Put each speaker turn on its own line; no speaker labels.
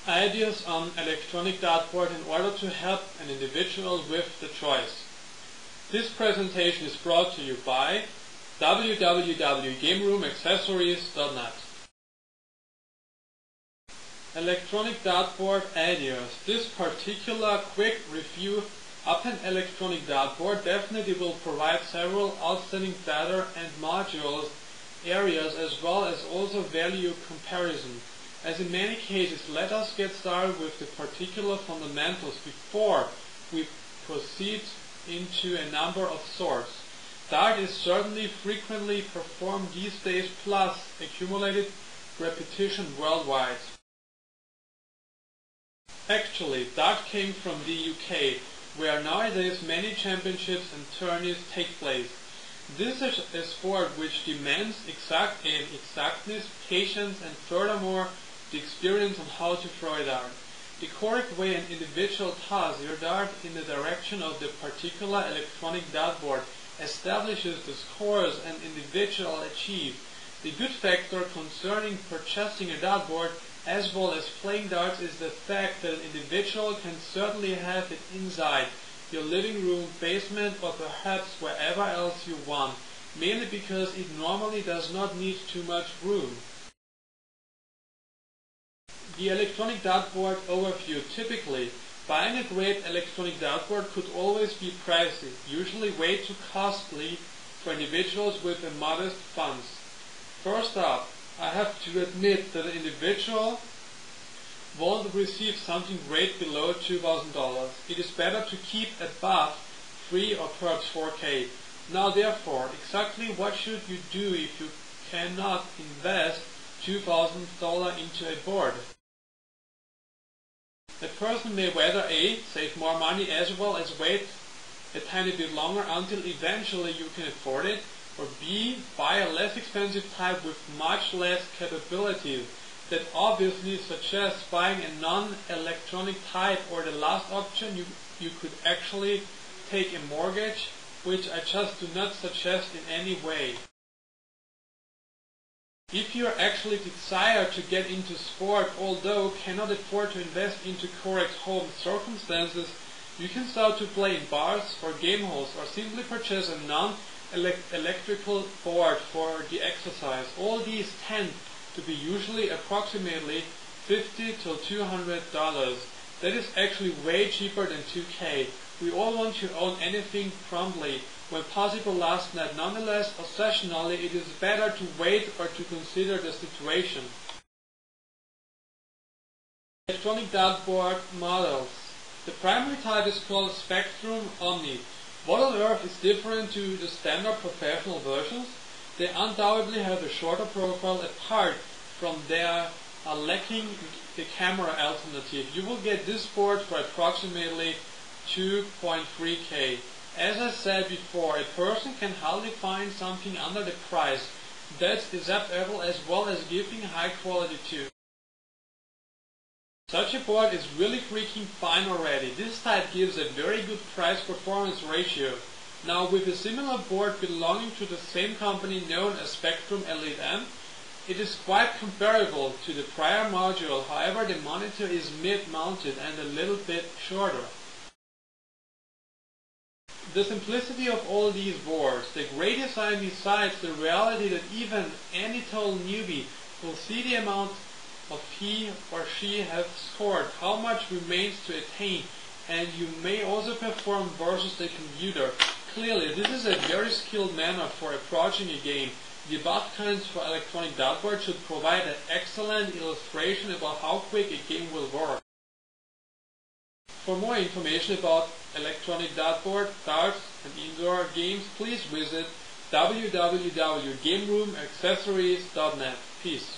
Ideas on electronic dartboard in order to help an individual with the choice. This presentation is brought to you by www.gameroomaccessories.net. Electronic dartboard ideas. This particular quick review of an electronic dartboard definitely will provide several outstanding data and modules areas as well as also value comparison. As in many cases, let us get started with the particular fundamentals before we proceed into a number of sorts. Dart is certainly frequently performed these days, plus accumulated repetition worldwide. Actually, dart came from the UK, where nowadays many championships and tourneys take place. This is a sport which demands exactness, patience, and furthermore the experience on how to throw a dart. The correct way an individual tosses your dart in the direction of the particular electronic dartboard establishes the scores an individual achieves. The good factor concerning purchasing a dartboard as well as playing darts is the fact that an individual can certainly have it inside your living room, basement, or perhaps wherever else you want, mainly because it normally does not need too much room. The electronic dartboard overview. Typically, buying a great electronic dartboard could always be pricey, usually way too costly for individuals with modest funds. First up, I have to admit that an individual won't receive something great below $2,000. It is better to keep above 3 or perhaps 4K. Now therefore, exactly what should you do if you cannot invest $2,000 into a board? A person may whether A, save more money as well as wait a tiny bit longer until eventually you can afford it, or B, buy a less expensive type with much less capabilities. That obviously suggests buying a non-electronic type, or the last option you could actually take a mortgage, which I just do not suggest in any way. If you actually desire to get into sport, although cannot afford to invest into correct home circumstances, you can start to play in bars or game halls, or simply purchase a non-electrical board for the exercise. All these tend to be usually approximately $50 to $200. That is actually way cheaper than 2K. We all want to own anything promptly, when possible last night. Nonetheless, occasionally it is better to wait or to consider the situation. Electronic dartboard models. The primary type is called Spectrum Omni. What on earth is different to the standard professional versions? They undoubtedly have a shorter profile apart from their lacking the camera alternative. You will get this board for approximately 2.3K. As I said before, a person can hardly find something under the price that's acceptable as well as giving high quality too. Such a board is really freaking fine already. This type gives a very good price-performance ratio. Now, with a similar board belonging to the same company known as Spectrum Elite M, it is quite comparable to the prior module. However, the monitor is mid-mounted and a little bit shorter. The simplicity of all these boards, the great design besides the reality that even any total newbie will see the amount of he or she have scored, how much remains to attain, and you may also perform versus the computer. Clearly, this is a very skilled manner for approaching a game. The above kinds for electronic dartboard should provide an excellent illustration about how quick a game will work. For more information about electronic dartboard, darts, and indoor games, please visit www.gameroomaccessories.net. Peace.